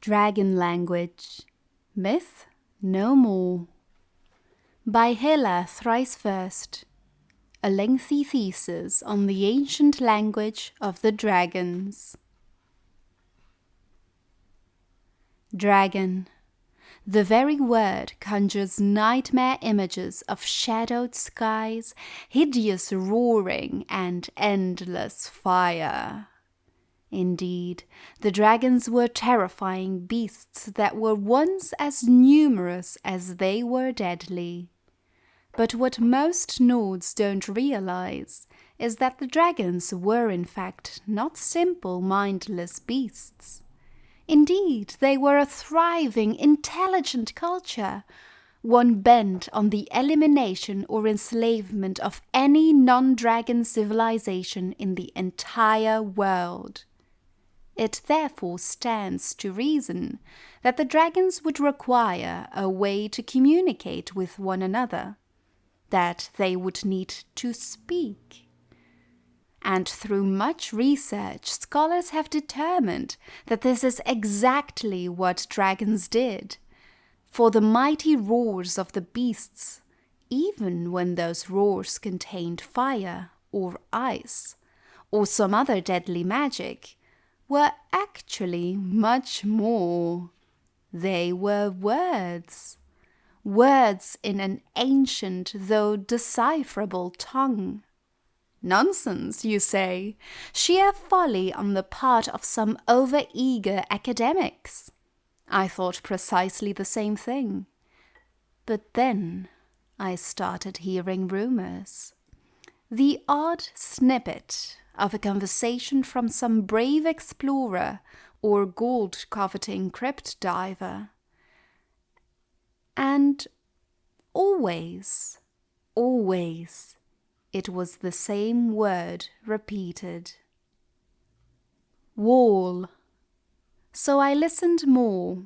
Dragon Language, Myth No More, by Hela Thrice First, a lengthy thesis on the ancient language of the dragons. Dragon. The very word conjures nightmare images of shadowed skies, hideous roaring, and endless fire. Indeed, the dragons were terrifying beasts that were once as numerous as they were deadly. But what most Nords don't realize is that the dragons were in fact not simple mindless beasts. Indeed, they were a thriving, intelligent culture, one bent on the elimination or enslavement of any non-dragon civilization in the entire world. It therefore stands to reason that the dragons would require a way to communicate with one another, that they would need to speak. And through much research, scholars have determined that this is exactly what dragons did. For the mighty roars of the beasts, even when those roars contained fire or ice or some other deadly magic, were actually much more. They were words. Words in an ancient though decipherable tongue. Nonsense, you say. Sheer folly on the part of some over-eager academics. I thought precisely the same thing. But then I started hearing rumors. The odd snippet of a conversation from some brave explorer or gold-coveting crypt diver. And always, it was the same word repeated. Wall. So I listened more.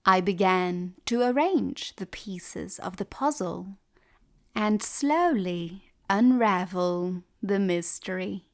I began to arrange the pieces of the puzzle and slowly unravel the mystery.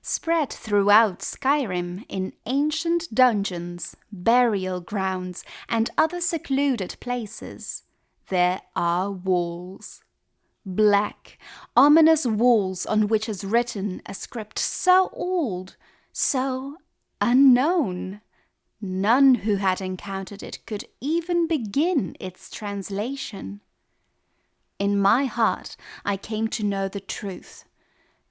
Spread throughout Skyrim in ancient dungeons, burial grounds, and other secluded places, there are walls. Black, ominous walls on which is written a script so old, so unknown. None who had encountered it could even begin its translation. In my heart, I came to know the truth.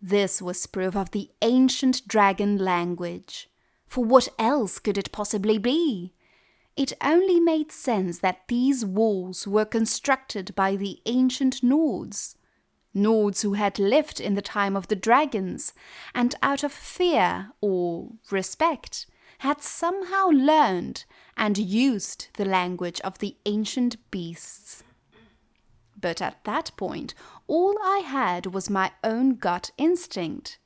This was proof of the ancient dragon language. For what else could it possibly be? It only made sense that these walls were constructed by the ancient Nords. Nords who had lived in the time of the dragons, and out of fear or respect, had somehow learned and used the language of the ancient beasts. But at that point, all I had was my own gut instinct.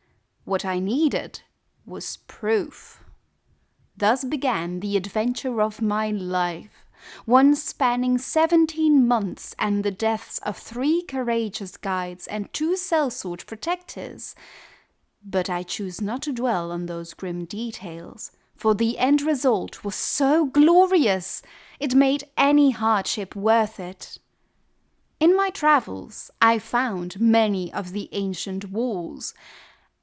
What I needed was proof. Thus began the adventure of my life, one spanning 17 months and the deaths of 3 courageous guides and 2 sellsword protectors. But I choose not to dwell on those grim details, for the end result was so glorious, it made any hardship worth it. In my travels, I found many of the ancient walls,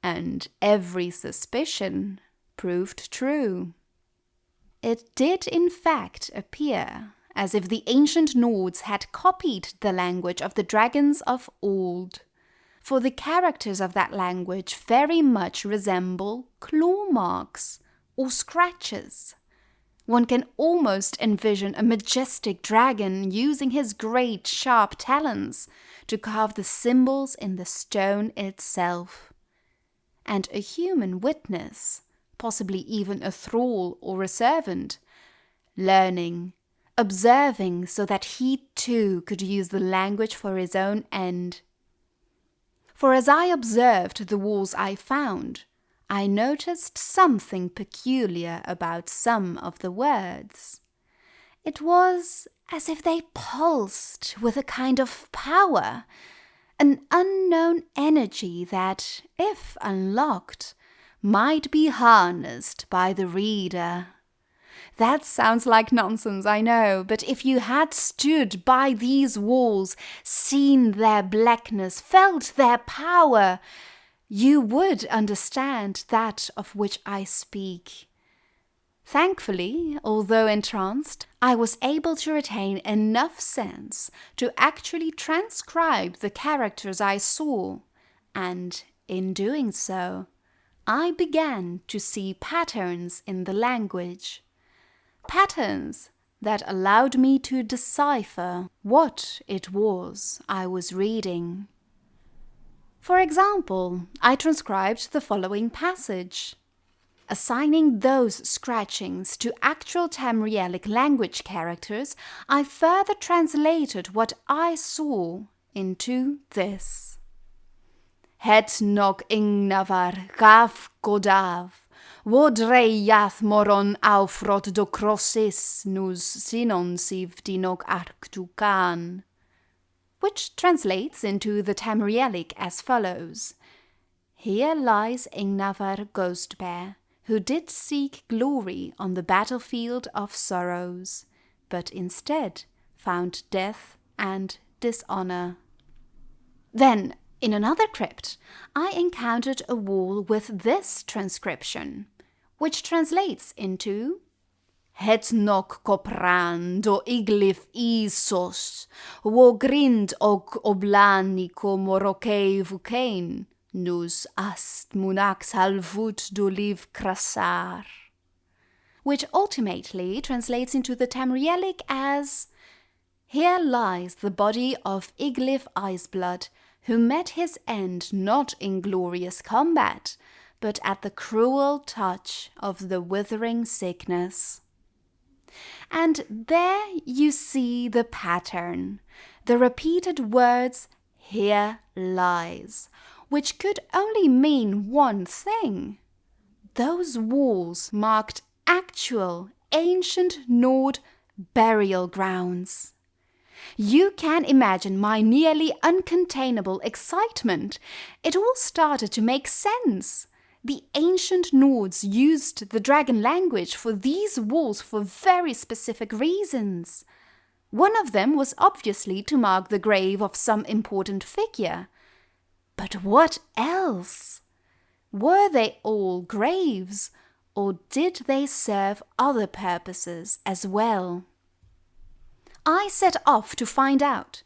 and every suspicion proved true. It did in fact appear as if the ancient Nords had copied the language of the dragons of old, for the characters of that language very much resemble claw marks or scratches. One can almost envision a majestic dragon using his great sharp talons to carve the symbols in the stone itself. And a human witness, possibly even a thrall or a servant, learning, observing so that he too could use the language for his own end. For as I observed the walls I found, I noticed something peculiar about some of the words. It was as if they pulsed with a kind of power, an unknown energy that, if unlocked, might be harnessed by the reader. That sounds like nonsense, I know, but if you had stood by these walls, seen their blackness, felt their power, you would understand that of which I speak. Thankfully, although entranced, I was able to retain enough sense to actually transcribe the characters I saw, and in doing so, I began to see patterns in the language. Patterns that allowed me to decipher what it was I was reading. For example, I transcribed the following passage. Assigning those scratchings to actual Tamrielic language characters, I further translated what I saw into this. Het nog ingnavar gaf godav, wodrei yath moron aufrot do crossis nus sinon siv dinog arctucan, which translates into the Tamrielic as follows. Here lies Ingnavar Ghostbear, who did seek glory on the battlefield of sorrows, but instead found death and dishonor. Then, in another crypt, I encountered a wall with this transcription, which translates into Het nog kopran do iglif isos, wo grind og oblani komorokei vukein, nus ast munax halvut do liv krasar, which ultimately translates into the Tamrielic as Here lies the body of Iglif Iceblood, who met his end not in glorious combat, but at the cruel touch of the withering sickness. And there you see the pattern, the repeated words, here lies, which could only mean one thing. Those walls marked actual ancient Nord burial grounds. You can imagine my nearly uncontainable excitement. It all started to make sense. The ancient Nords used the dragon language for these walls for very specific reasons. One of them was obviously to mark the grave of some important figure. But what else? Were they all graves, or did they serve other purposes as well? I set off to find out,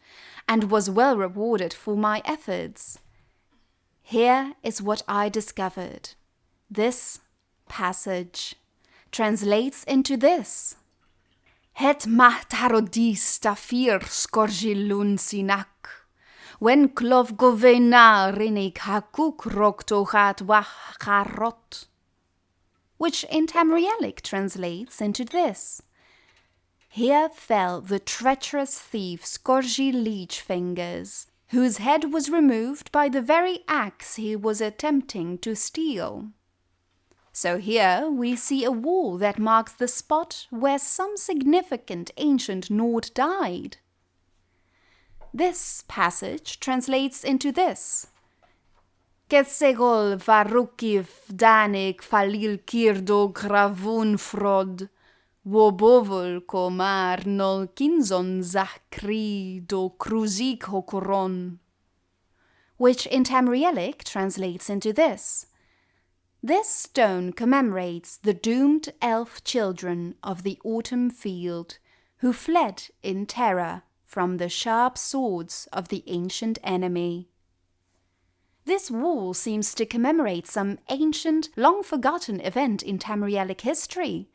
and was well rewarded for my efforts. Here is what I discovered. This passage translates into this. Het mahtarodis tafir skorgilun sinak, when klov govena rinig hakuk roktohat wacharot, which in Tamrielic translates into this. Here fell the treacherous thief Skorgi Leechfingers, whose head was removed by the very axe he was attempting to steal. So here we see a wall that marks the spot where some significant ancient Nord died. This passage translates into this. Ketsegol varukiv danik falil kirdo gravun frod, wobovol komar nol kinzon zakri do kruzik hokoron, which in Tamrielic translates into this. This stone commemorates the doomed elf children of the autumn field who fled in terror from the sharp swords of the ancient enemy. This wall seems to commemorate some ancient, long-forgotten event in Tamrielic history.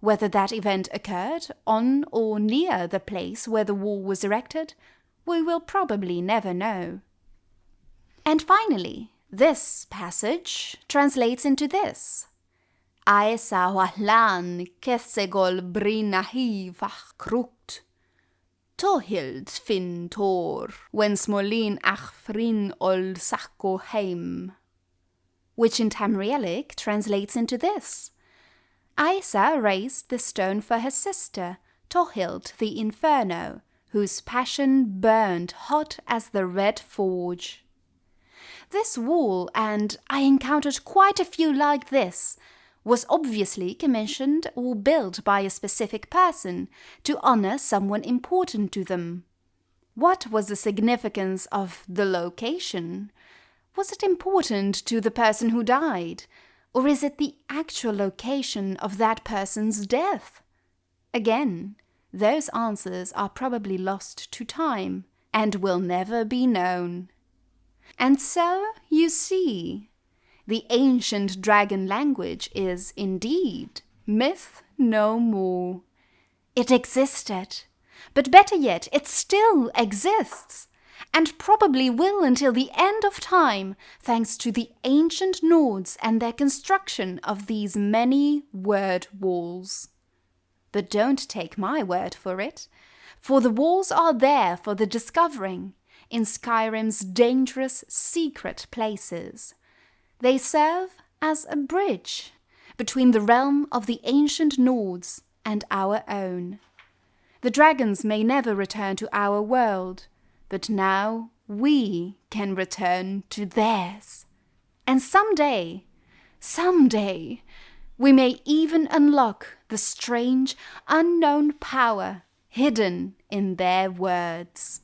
Whether that event occurred on or near the place where the wall was erected, we will probably never know. And finally, this passage translates into this. Aesa wahlan kessegol brinahi vachkrukt. Tohild fin tor, when smolin achfrin ol sako heim. Which in Tamrielic translates into this. Aesa raised the stone for her sister, Tohild the Inferno, whose passion burned hot as the red forge. This wall, and I encountered quite a few like this, was obviously commissioned or built by a specific person to honor someone important to them. What was the significance of the location? Was it important to the person who died, or is it the actual location of that person's death? Again, those answers are probably lost to time and will never be known. And so, you see, the ancient dragon language is indeed myth no more. It existed, but better yet, it still exists, and probably will until the end of time, thanks to the ancient Nords and their construction of these many word walls. But don't take my word for it, for the walls are there for the discovering in Skyrim's dangerous secret places. They serve as a bridge between the realm of the ancient Nords and our own. The dragons may never return to our world, but now we can return to theirs. And someday, we may even unlock the strange, unknown power hidden in their words.